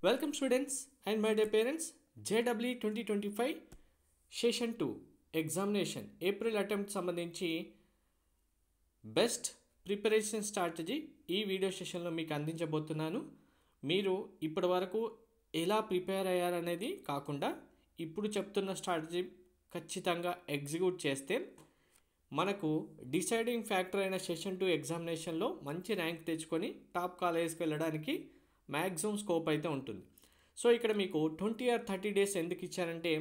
Welcome students and my dear parents. JW 2025 Session 2 Examination April attempt సంబంధించి best preparation strategy ఈ video సెషన్లో మీకు అందించబోతున్నాను. మీరు ఇప్పటి వరకు ఎలా ప్రిపేర్ అయ్యారనేది కాకుండా ఇప్పుడు చెప్తున్న స్ట్రాటజీ ఖచ్చితంగా ఎగ్జిక్యూట్ చేస్తే మనకు డిసైడింగ్ ఫ్యాక్టర్ అయిన సెషన్ 2 ఎగ్జామినేషన్లో మంచి ర్యాంక్ తెచ్చుకొని టాప్ కాలేజ్కి వెళ్ళడానికి మ్యాక్సిమం స్కోప్ అయితే ఉంటుంది. సో ఇక్కడ మీకు 20 or 30 డేస్ ఎందుకు ఇచ్చారంటే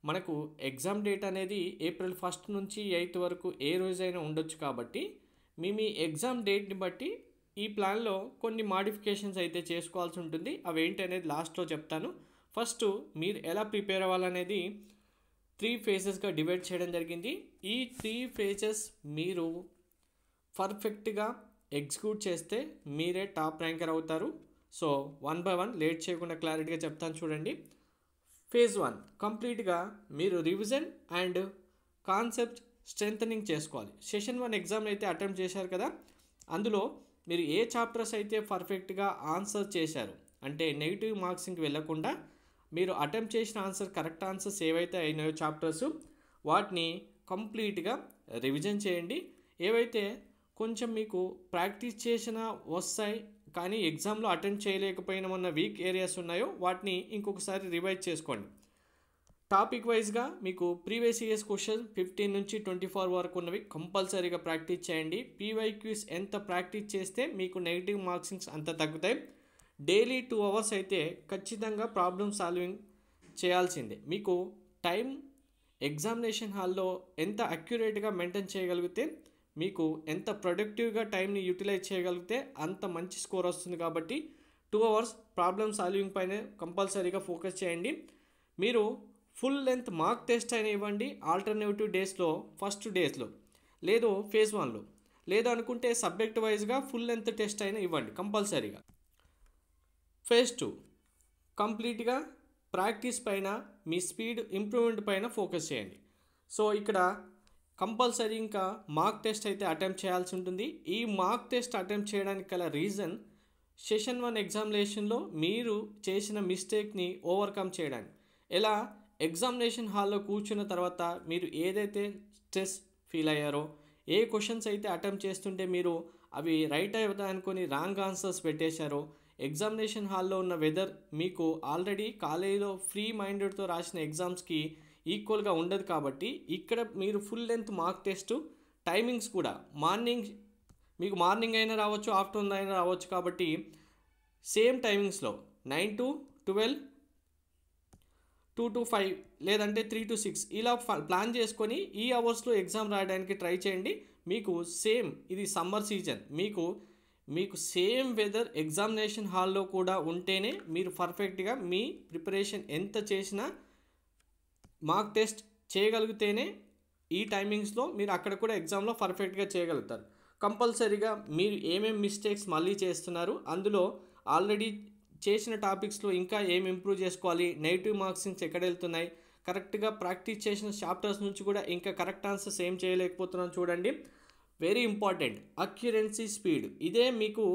మనకు ఎగ్జామ్ డేట్ అనేది ఏప్రిల్ 1 నుంచి 8 వరకు ఏ రోజైనా ఉండొచ్చు. కాబట్టి మీ ఎగ్జామ్ డేట్ని బట్టి ఈ ప్లాన్లో కొన్ని మాడిఫికేషన్స్ అయితే చేసుకోవాల్సి ఉంటుంది. అవి ఏంటి అనేది లాస్ట్లో చెప్తాను. ఫస్ట్ మీరు ఎలా ప్రిపేర్ అవ్వాలనేది 3 ఫేజెస్గా డివైడ్ చేయడం జరిగింది. ఈ 3 ఫేజెస్ మీరు పర్ఫెక్ట్గా ఎగ్జిక్యూట్ చేస్తే మీరే టాప్ ర్యాంకర్ అవుతారు. సో 1 by 1 లేట్ చేయకుండా క్లారిటీగా చెప్తాను చూడండి. ఫేజ్ 1 కంప్లీట్గా మీరు రివిజన్ అండ్ కాన్సెప్ట్ స్ట్రెంథనింగ్ చేసుకోవాలి. సెషన్ 1 ఎగ్జామ్ అయితే అటెంప్ట్ చేశారు కదా, అందులో మీరు ఏ చాప్టర్స్ అయితే పర్ఫెక్ట్గా ఆన్సర్ చేశారు అంటే నెగిటివ్ మార్క్సింగ్కి వెళ్ళకుండా మీరు అటెంప్ట్ చేసిన ఆన్సర్ కరెక్ట్ ఆన్సర్స్ ఏవైతే అయినాయో చాప్టర్స్ వాటిని కంప్లీట్గా రివిజన్ చేయండి. ఏవైతే కొంచెం మీకు ప్రాక్టీస్ చేసిన వస్తాయి కానీ ఎగ్జామ్లో అటెంప్ట్ చేయలేకపోయినామన్న వీక్ ఏరియాస్ ఉన్నాయో వాటిని ఇంకొకసారి రివైజ్ చేసుకోండి. టాపిక్ వైజ్గా మీకు ప్రీవియస్ ఇయర్స్ క్వశ్చన్ 15 నుంచి 24 వరకు ఉన్నవి కంపల్సరీగా ప్రాక్టీస్ చేయండి. పీవైక్యూస్ ఎంత ప్రాక్టీస్ చేస్తే మీకు నెగిటివ్ మార్క్సింగ్స్ అంత తగ్గుతాయి. డైలీ 2 hours అయితే ఖచ్చితంగా ప్రాబ్లమ్ సాల్వింగ్ చేయాల్సిందే. మీకు టైం ఎగ్జామినేషన్ హాల్లో ఎంత అక్యురేట్గా మెయింటైన్ చేయగలిగితే మీకు ఎంత ప్రొడక్టివ్గా టైంని యూటిలైజ్ చేయగలిగితే అంత మంచి స్కోర్ వస్తుంది. కాబట్టి 2 hours ప్రాబ్లమ్ సాల్వింగ్ పైన కంపల్సరీగా ఫోకస్ చేయండి. మీరు ఫుల్ లెంత్ మార్క్ టెస్ట్ అయినా ఇవ్వండి ఆల్టర్నేటివ్ డేస్లో, ఫస్ట్ డేస్లో లేదు ఫేజ్ 1లో, లేదు అనుకుంటే సబ్జెక్ట్ వైజ్గా ఫుల్ లెంత్ టెస్ట్ అయినా ఇవ్వండి కంపల్సరీగా. ఫేజ్ 2 కంప్లీట్గా ప్రాక్టీస్ పైన మీ స్పీడ్ ఇంప్రూవ్మెంట్ పైన ఫోకస్ చేయండి. సో ఇక్కడ కంపల్సరీ ఇంకా మార్క్ టెస్ట్ అయితే అటెంప్ట్ చేయాల్సి ఉంటుంది. ఈ మార్క్ టెస్ట్ అటెంప్ట్ చేయడానికి గల రీజన్ సెషన్ 1 ఎగ్జామినేషన్లో మీరు చేసిన మిస్టేక్ని ఓవర్కమ్ చేయడానికి. ఎలా ఎగ్జామినేషన్ హాల్లో కూర్చున్న తర్వాత మీరు ఏదైతే స్ట్రెస్ ఫీల్ అయ్యారో, ఏ క్వశ్చన్స్ అయితే అటెంప్ట్ చేస్తుంటే మీరు అవి రైట్ అవుతా అనుకొని రాంగ్ ఆన్సర్స్ పెట్టేశారో, ఎగ్జామినేషన్ హాల్లో ఉన్న వెదర్ మీకు ఆల్రెడీ కాలేజీలో ఫ్రీ మైండెడ్తో రాసిన ఎగ్జామ్స్కి ఈక్వల్గా ఉండదు. కాబట్టి ఇక్కడ మీరు full length mark test timings కూడా మార్నింగ్ అయినా రావచ్చు, ఆఫ్టర్నూన్ అయినా రావచ్చు. కాబట్టి సేమ్ టైమింగ్స్లో 9 to 12, 2 to 5 లేదంటే 3 to 6 ఇలా ప్లాన్ చేసుకొని ఈ అవర్స్లో ఎగ్జామ్ రాయడానికి ట్రై చేయండి. మీకు సేమ్ ఇది సమ్మర్ సీజన్, మీకు సేమ్ వెదర్ ఎగ్జామినేషన్ హాల్లో కూడా ఉంటేనే మీరు పర్ఫెక్ట్గా మీ ప్రిపరేషన్ ఎంత చేసినా మార్క్ టెస్ట్ చేయగలిగితేనే ఈ టైమింగ్స్లో మీరు అక్కడ కూడా ఎగ్జామ్లో పర్ఫెక్ట్గా చేయగలుగుతారు. కంపల్సరీగా మీరు ఏమేమి మిస్టేక్స్ మళ్ళీ చేస్తున్నారు, అందులో ఆల్రెడీ చేసిన టాపిక్స్లో ఇంకా ఏం ఇంప్రూవ్ చేసుకోవాలి, నెగిటివ్ మార్క్సింగ్స్ ఎక్కడ వెళ్తున్నాయి, కరెక్ట్గా ప్రాక్టీస్ చేసిన చాప్టర్స్ నుంచి కూడా ఇంకా కరెక్ట్ ఆన్సర్స్ ఏం చేయలేకపోతున్నాను చూడండి. వెరీ ఇంపార్టెంట్ అక్యురెన్సీ స్పీడ్, ఇదే మీకు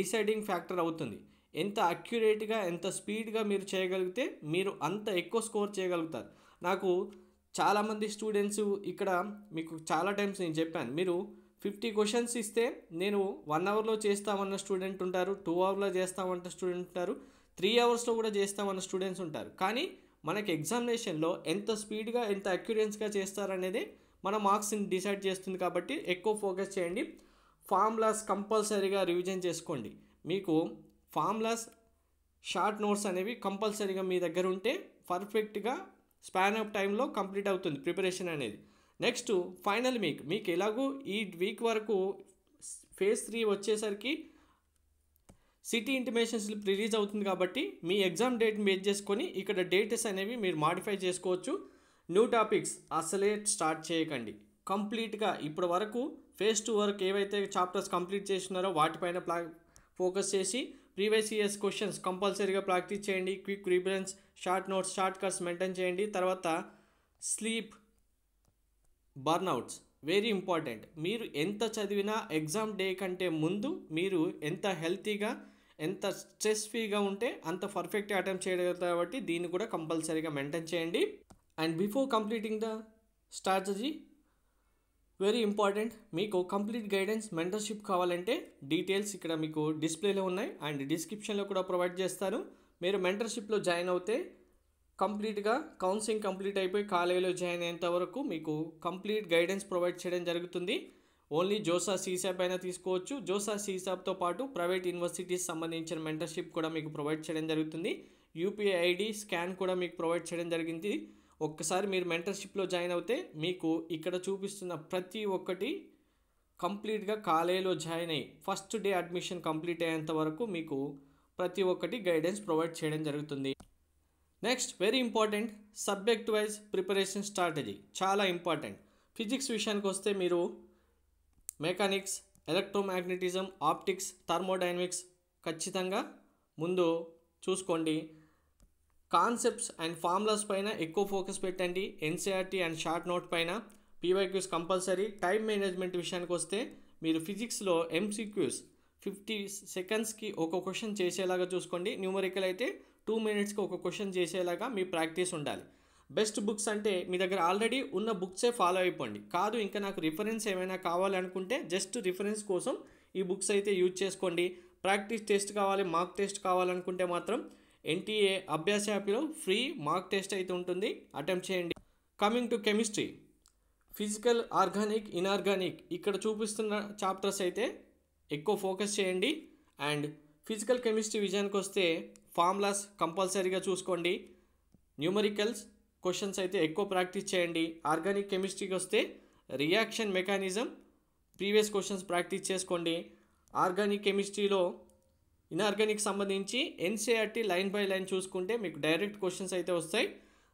డిసైడింగ్ ఫ్యాక్టర్ అవుతుంది. ఎంత అక్యురేట్గా ఎంత స్పీడ్గా మీరు చేయగలిగితే మీరు అంత ఎక్కువ స్కోర్ చేయగలుగుతారు. నాకు చాలామంది స్టూడెంట్స్ ఇక్కడ మీకు చాలా టైమ్స్ నేను చెప్పాను, మీరు 50 క్వశ్చన్స్ ఇస్తే నేను 1 hourలో చేస్తామన్న స్టూడెంట్ ఉంటారు, 2 hourలో చేస్తామన్న స్టూడెంట్ ఉంటారు, 3 hoursలో కూడా చేస్తామన్న స్టూడెంట్స్ ఉంటారు. కానీ మనకి ఎగ్జామినేషన్లో ఎంత స్పీడ్గా ఎంత అక్యురెన్స్గా చేస్తారనేది మన మార్క్స్ని డిసైడ్ చేస్తుంది. కాబట్టి ఎక్కువ ఫోకస్ చేయండి. ఫార్ములాస్ కంపల్సరీగా రివిజన్ చేసుకోండి. మీకు ఫార్ములాస్ షార్ట్ నోట్స్ అనేవి కంపల్సరీగా మీ దగ్గర ఉంటే పర్ఫెక్ట్గా స్పాన్ ఆఫ్ టైంలో కంప్లీట్ అవుతుంది ప్రిపరేషన్ అనేది. నెక్స్ట్ ఫైనల్ మీకు ఎలాగూ ఈ వీక్ వరకు ఫేజ్ 3 వచ్చేసరికి సిటీ ఇంటిమేషన్ స్లిప్ రిలీజ్ అవుతుంది. కాబట్టి మీ ఎగ్జామ్ డేట్ని బేస్ చేసుకొని ఇక్కడ డేట్స్ అనేవి మీరు మాడిఫై చేసుకోవచ్చు. న్యూ టాపిక్స్ అసలే స్టార్ట్ చేయకండి. కంప్లీట్గా ఇప్పటి వరకు ఫేజ్ 2 వరకు ఏవైతే చాప్టర్స్ కంప్లీట్ చేస్తున్నారో వాటిపైన ఫోకస్ చేసి ప్రీవియస్ ఇయర్స్ క్వశ్చన్స్ కంపల్సరీగా ప్రాక్టీస్ చేయండి. Quick reference, short notes, short cuts maintain చేయండి. తర్వాత స్లీప్, బర్న్అవుట్స్ వెరీ ఇంపార్టెంట్. మీరు ఎంత చదివినా ఎగ్జామ్ డే కంటే ముందు మీరు ఎంత హెల్తీగా ఎంత స్ట్రెస్ ఫ్రీగా ఉంటే అంత పర్ఫెక్ట్గా అటెంప్ట్ చేయగలుగుతారు కాబట్టి దీన్ని కూడా కంపల్సరీగా మెయింటైన్ చేయండి. And before completing the strategy very important, మీకు కంప్లీట్ గైడెన్స్ మెంటర్షిప్ కావాలంటే డీటెయిల్స్ ఇక్కడ మీకు డిస్ప్లేలో ఉన్నాయి అండ్ డిస్క్రిప్షన్లో కూడా ప్రొవైడ్ చేస్తాను. మీరు మెంటర్షిప్లో జాయిన్ అవుతే కంప్లీట్గా కౌన్సిలింగ్ కంప్లీట్ అయిపోయి కాలేజీలో జాయిన్ అయ్యేంత వరకు మీకు కంప్లీట్ గైడెన్స్ ప్రొవైడ్ చేయడం జరుగుతుంది. ఓన్లీ జోసా సీసాప్ అయినా తీసుకోవచ్చు. జోసా సీసాప్తో పాటు ప్రైవేట్ యూనివర్సిటీస్ సంబంధించిన మెంటర్షిప్ కూడా మీకు ప్రొవైడ్ చేయడం జరుగుతుంది. యూపీఐ ఐడి స్కాన్ కూడా మీకు ప్రొవైడ్ చేయడం జరిగింది. ఒక్కసారి మీరు మెంటర్షిప్లో జాయిన్ అవుతే మీకు ఇక్కడ చూపిస్తున్న ప్రతి ఒక్కటి కంప్లీట్గా కాలేజీలో జాయిన్ అయ్యి ఫస్ట్ డే అడ్మిషన్ కంప్లీట్ అయ్యేంత వరకు మీకు ప్రతి ఒక్కటి గైడెన్స్ ప్రొవైడ్ చేయడం జరుగుతుంది. Next very important, subject wise preparation strategy చాలా ఇంపార్టెంట్. ఫిజిక్స్ విషయానికి వస్తే మీరు మెకానిక్స్, ఎలక్ట్రోమాగ్నెటిజం, ఆప్టిక్స్, థర్మోడైనమిక్స్ ఖచ్చితంగా ముందు చూసుకోండి. కాన్సెప్ట్స్ అండ్ ఫార్ములాస్ పైన ఎక్కువ ఫోకస్ పెట్టండి. ఎన్సీఆర్టీ అండ్ షార్ట్ నోట్ పైన పీవైక్యూస్ కంపల్సరీ. టైం మేనేజ్మెంట్ విషయానికి వస్తే మీరు ఫిజిక్స్లో ఎంసీక్యూస్ 50 సెకండ్స్కి ఒక క్వశ్చన్ చేసేలాగా చూసుకోండి. న్యూమరికల్ అయితే 2 మినిట్స్కి ఒక క్వశ్చన్ చేసేలాగా మీ ప్రాక్టీస్ ఉండాలి. బెస్ట్ బుక్స్ అంటే మీ దగ్గర ఆల్రెడీ ఉన్న బుక్సే ఫాలో అయిపోండి. కాదు ఇంకా నాకు రిఫరెన్స్ ఏమైనా కావాలనుకుంటే జస్ట్ రిఫరెన్స్ కోసం ఈ బుక్స్ అయితే యూజ్ చేసుకోండి. ప్రాక్టీస్ టెస్ట్ కావాలి, మార్క్ టెస్ట్ కావాలనుకుంటే మాత్రం ఎన్టీఏ అభ్యాస యాప్లో ఫ్రీ మార్క్ టెస్ట్ అయితే ఉంటుంది, అటెంప్ట్ చేయండి. Coming to chemistry, physical, organic, inorganic ఇక్కడ చూపిస్తున్న చాప్టర్స్ అయితే ఎక్కువ ఫోకస్ చేయండి. అండ్ ఫిజికల్ కెమిస్ట్రీ విజయానికి వస్తే ఫార్ములాస్ కంపల్సరీగా చూసుకోండి. న్యూమరికల్స్ క్వశ్చన్స్ అయితే ఎక్కువ ప్రాక్టీస్ చేయండి. ఆర్గానిక్ కెమిస్ట్రీకి వస్తే reaction mechanism previous questions practice చేసుకోండి. ఆర్గానిక్ కెమిస్ట్రీలో ఇన్ఆర్గానిక్ సంబంధించి ఎన్సీఆర్టీ లైన్ బై లైన్ చూసుకుంటే మీకు డైరెక్ట్ క్వశ్చన్స్ అయితే వస్తాయి.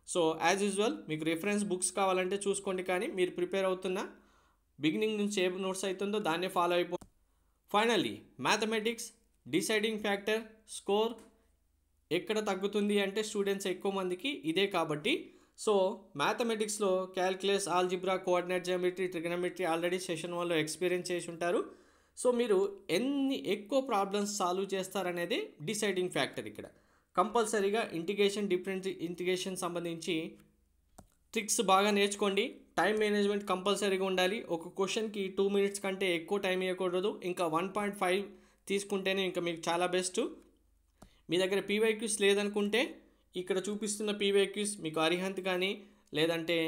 సో యాజ్ యూజువల్ మీకు రిఫరెన్స్ బుక్స్ కావాలంటే చూసుకోండి, కానీ మీరు ప్రిపేర్ అవుతున్న బిగినింగ్ నుంచి ఏ నోట్స్ అవుతుందో దాన్నే ఫాలో అయిపో. Finally mathematics, deciding factor, score ఎక్కడ తగ్గుతుంది అంటే స్టూడెంట్స్ ఎక్కువ మందికి ఇదే కాబట్టి. సో మ్యాథమెటిక్స్లో calculus, algebra, coordinate geometry, trigonometry already session 1లో ఎక్స్పీరియన్స్ చేసి ఉంటారు. సో మీరు ఎన్ని ఎక్కువ ప్రాబ్లమ్స్ సాల్వ్ చేస్తారనేది డిసైడింగ్ ఫ్యాక్టర్. ఇక్కడ కంపల్సరీగా ఇంటిగ్రేషన్, డిఫరెంట్ ఇంటిగ్రేషన్ సంబంధించి ట్రిక్స్ బాగా నేర్చుకోండి. టైం మేనేజ్మెంట్ కంపల్సరీగా ఉండాలి. ఒక క్వశ్చన్కి 2 మినిట్స్ కంటే ఎక్కువ టైం ఇవ్వకూడదు. ఇంకా 1.5 తీసుకుంటేనే ఇంకా మీకు చాలా బెస్ట్. మీ దగ్గర పీవైక్యూస్ లేదనుకుంటే ఇక్కడ చూపిస్తున్న పీవైక్యూస్ మీకు అరిహంత్ కానీ లేదంటే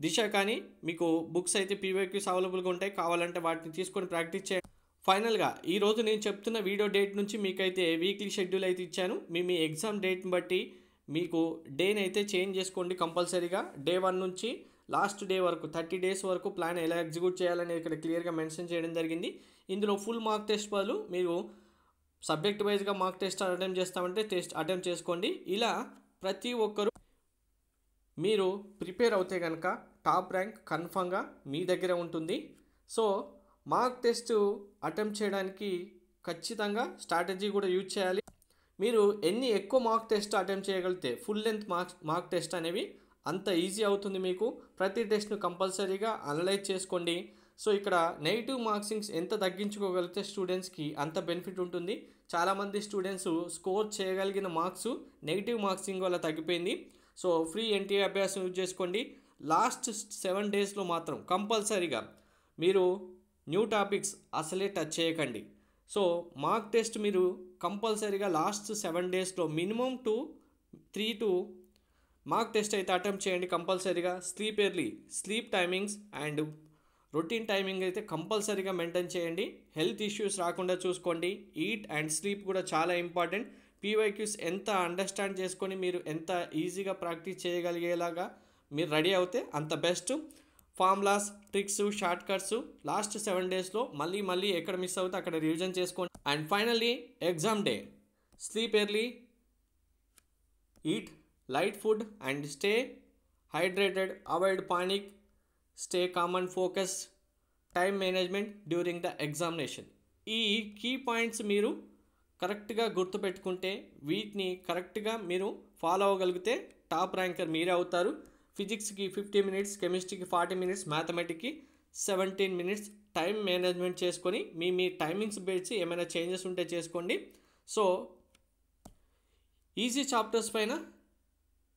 దిశ కానీ మీకు బుక్స్ అయితే పీవైక్యూస్ అవైలబుల్గా ఉంటాయి. కావాలంటే వాటిని తీసుకొని ప్రాక్టీస్ చేయండి. ఫైనల్గా ఈరోజు నేను చెప్తున్న వీడియో డేట్ నుంచి మీకైతే వీక్లీ షెడ్యూల్ అయితే ఇచ్చాను. మీ ఎగ్జామ్ డేట్ని బట్టి మీకు డేని అయితే చేంజ్ చేసుకోండి కంపల్సరీగా. డే 1 నుంచి లాస్ట్ డే వరకు 30 డేస్ వరకు ప్లాన్ ఎలా ఎగ్జిక్యూట్ చేయాలనేది ఇక్కడ క్లియర్గా మెన్షన్ చేయడం జరిగింది. ఇందులో ఫుల్ మార్క్ టెస్ట్ బదులు మీరు సబ్జెక్ట్ వైజ్గా మార్క్ టెస్ట్ అటెంప్ట్ చేస్తామంటే టెస్ట్ అటెంప్ట్ చేసుకోండి. ఇలా ప్రతి ఒక్కరూ మీరు ప్రిపేర్ అవుతే కనుక టాప్ ర్యాంక్ కన్ఫామ్గా మీ దగ్గర ఉంటుంది. సో మార్క్ టెస్ట్ అటెంప్ట్ చేయడానికి ఖచ్చితంగా స్ట్రాటజీ కూడా యూజ్ చేయాలి. మీరు ఎన్ని ఎక్కువ మార్క్ టెస్ట్ అటెంప్ట్ చేయగలిగితే ఫుల్ లెంత్ మార్క్ టెస్ట్ అనేవి అంత ఈజీ అవుతుంది మీకు. ప్రతి టెస్ట్ను కంపల్సరీగా అనలైజ్ చేసుకోండి. సో ఇక్కడ నెగిటివ్ మార్క్సింగ్స్ ఎంత తగ్గించుకోగలిగితే స్టూడెంట్స్కి అంత బెనిఫిట్ ఉంటుంది. చాలామంది స్టూడెంట్స్ స్కోర్ చేయగలిగిన మార్క్స్ నెగిటివ్ మార్క్సింగ్ వల్ల తగ్గిపోయింది. సో ఫ్రీ ఎన్టీఏ అభ్యాసం యూజ్ చేసుకోండి. లాస్ట్ 7 డేస్లో మాత్రం కంపల్సరీగా మీరు న్యూ టాపిక్స్ అసలే టచ్ చేయకండి. సో మార్క్ టెస్ట్ మీరు కంపల్సరీగా లాస్ట్ 7 డేస్లో మినిమం 3 to మార్క్ టెస్ట్ అయితే అటెంప్ట్ చేయండి కంపల్సరీగా. Sleep early, sleep timings and routine timing అయితే కంపల్సరీగా మెయింటైన్ చేయండి. హెల్త్ ఇష్యూస్ రాకుండా చూసుకోండి. ఈట్ అండ్ స్లీప్ కూడా చాలా ఇంపార్టెంట్. పీవైక్యూస్ ఎంత అండర్స్టాండ్ చేసుకొని మీరు ఎంత ఈజీగా ప్రాక్టీస్ చేయగలిగేలాగా మీరు రెడీ అవుతే అంత best. Formulas, tricks, short cuts last 7 డేస్లో మళ్ళీ ఎక్కడ మిస్ అవుతే అక్కడ రివిజన్ చేసుకోండి. And finally exam day, sleep early, eat light food and stay hydrated, avoid panic, stay calm and focus, time management during the examination. ఈ key points మీరు కరెక్ట్గా గుర్తుపెట్టుకుంటే వీటిని కరెక్ట్గా మీరు ఫాలో అవ్వగలిగితే టాప్ ర్యాంకర్ మీరే అవుతారు. ఫిజిక్స్కి 50 మినిట్స్, కెమిస్ట్రీకి 40 మినిట్స్, మ్యాథమెటిక్కి 17 మినిట్స్ టైం మేనేజ్మెంట్ చేసుకొని మీ టైమింగ్స్ బేసి ఏమైనా చేంజెస్ ఉంటే చేసుకోండి. సో ఈజీ చాప్టర్స్ పైన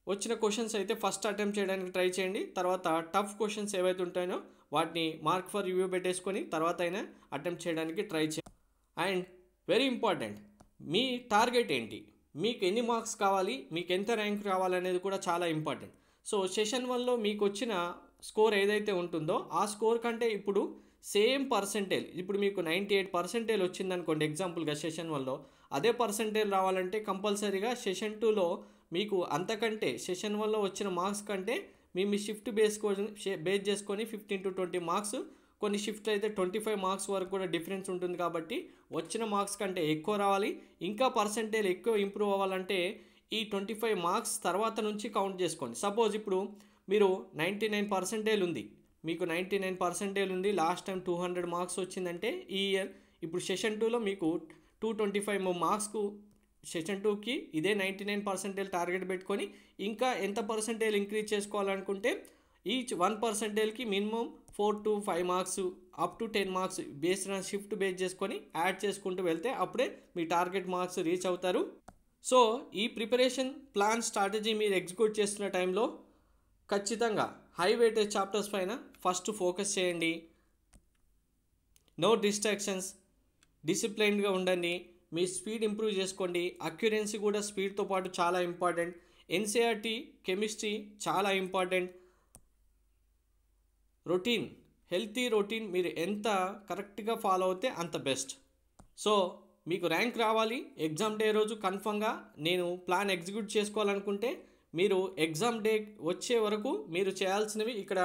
వచ్చిన క్వశ్చన్స్ అయితే ఫస్ట్ అటెంప్ట్ చేయడానికి ట్రై చేయండి. తర్వాత టఫ్ క్వశ్చన్స్ ఏవైతే ఉంటాయో వాటిని మార్క్ ఫర్ రివ్యూ పెట్టేసుకొని తర్వాత అయినా అటెంప్ట్ చేయడానికి ట్రై చేయండి. And very important, me target ఏంటి, మీకు ఎన్ని మార్క్స్ కావాలి, మీకు ఎంత ర్యాంక్ రావాలనేది కూడా చాలా ఇంపార్టెంట్. సో సెషన్ 1లో మీకు వచ్చిన స్కోర్ ఏదైతే ఉంటుందో ఆ స్కోర్ కంటే ఇప్పుడు సేమ్ పర్సెంటేజ్, ఇప్పుడు మీకు 98% వచ్చిందనుకోండి ఎగ్జాంపుల్గా సెషన్ 1లో, అదే పర్సెంటేజ్ రావాలంటే కంపల్సరీగా సెషన్ 2లో మీకు అంతకంటే సెషన్ 1లో వచ్చిన మార్క్స్ కంటే మీ షిఫ్ట్ బేస్ చేసుకొని 15 to 20 మార్క్స్, కొన్ని షిఫ్ట్ అయితే 25 మార్క్స్ వరకు కూడా డిఫరెన్స్ ఉంటుంది. కాబట్టి వచ్చిన మార్క్స్ కంటే ఎక్కువ రావాలి. ఇంకా పర్సెంటేజ్ ఎక్కువ ఇంప్రూవ్ అవ్వాలంటే ఈ 25 మార్క్స్ తర్వాత నుంచి కౌంట్ చేసుకోండి. సపోజ్ ఇప్పుడు మీరు 99% ఉంది, మీకు 99% ఉంది, లాస్ట్ టైం 200 మార్క్స్ వచ్చిందంటే ఈ ఇయర్ ఇప్పుడు సెషన్ 2లో మీకు 225 మార్క్స్కు సెషన్ 2కి ఇదే 99% టార్గెట్ పెట్టుకొని ఇంకా ఎంత పర్సెంటేజ్ ఇంక్రీజ్ చేసుకోవాలనుకుంటే ఈచ్ 1%కి minimum 4 to 5 marks up to 10 marks based on shift base చేసుకొని యాడ్ చేసుకుంటూ వెళ్తే అప్పుడే మీ టార్గెట్ మార్క్స్ రీచ్ అవుతారు. సో ఈ ప్రిపరేషన్ ప్లాన్ స్ట్రాటజీ మీరు ఎగ్జిక్యూట్ చేస్తున్న టైంలో ఖచ్చితంగా హై వెయిటేజ్ చాప్టర్స్ పైన ఫస్ట్ ఫోకస్ చేయండి. నో డిస్ట్రాక్షన్స్, డిసిప్లైన్డ్గా ఉండండి, మీ స్పీడ్ ఇంప్రూవ్ చేసుకోండి. అక్యురెన్సీ కూడా స్పీడ్తో పాటు చాలా ఇంపార్టెంట్. ఎన్సీఆర్టీ కెమిస్ట్రీ చాలా ఇంపార్టెంట్. రొటీన్, హెల్తీ రొటీన్ మీరు ఎంత కరెక్ట్గా ఫాలో అవుతే అంత బెస్ట్. సో మీకు ర్యాంక్ రావాలి ఎగ్జామ్ డే రోజు కన్ఫర్మ్గా నేను ప్లాన్ ఎగ్జిక్యూట్ చేసుకోవాలనుకుంటే మీరు ఎగ్జామ్ డే వచ్చే వరకు మీరు చేయాల్సినవి ఇక్కడ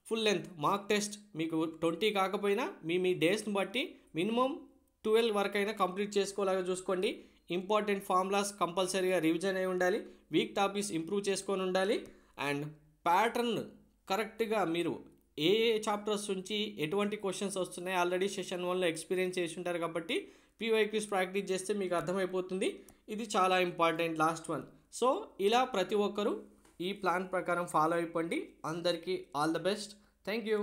ఫుల్ లెంత్ మార్క్ టెస్ట్ మీకు 20 కాకపోయినా మీ డేస్ని బట్టి మినిమం 12 వరకు అయినా కంప్లీట్ చేసుకోలాగా చూసుకోండి. ఇంపార్టెంట్ ఫార్ములాస్ కంపల్సరీగా రివిజన్ అయి ఉండాలి, వీక్ టాపిక్స్ ఇంప్రూవ్ చేసుకొని ఉండాలి. అండ్ ప్యాటర్న్ కరెక్ట్గా మీరు ఏ చాప్టర్స్ నుంచి ఎటువంటి క్వశ్చన్స్ వస్తున్నాయి ఆల్రెడీ సెషన్ 1లో ఎక్స్పీరియన్స్ చేసి ఉంటారు కాబట్టి పీవైక్యూస్ ప్రాక్టీస్ చేస్తే మీకు అర్థమైపోతుంది. ఇది చాలా ఇంపార్టెంట్ లాస్ట్ వన్. సో ఇలా ప్రతి ఒక్కరూ ఈ ప్లాన్ ప్రకారం ఫాలో అయిపోండి. అందరికీ all the best. Thank you.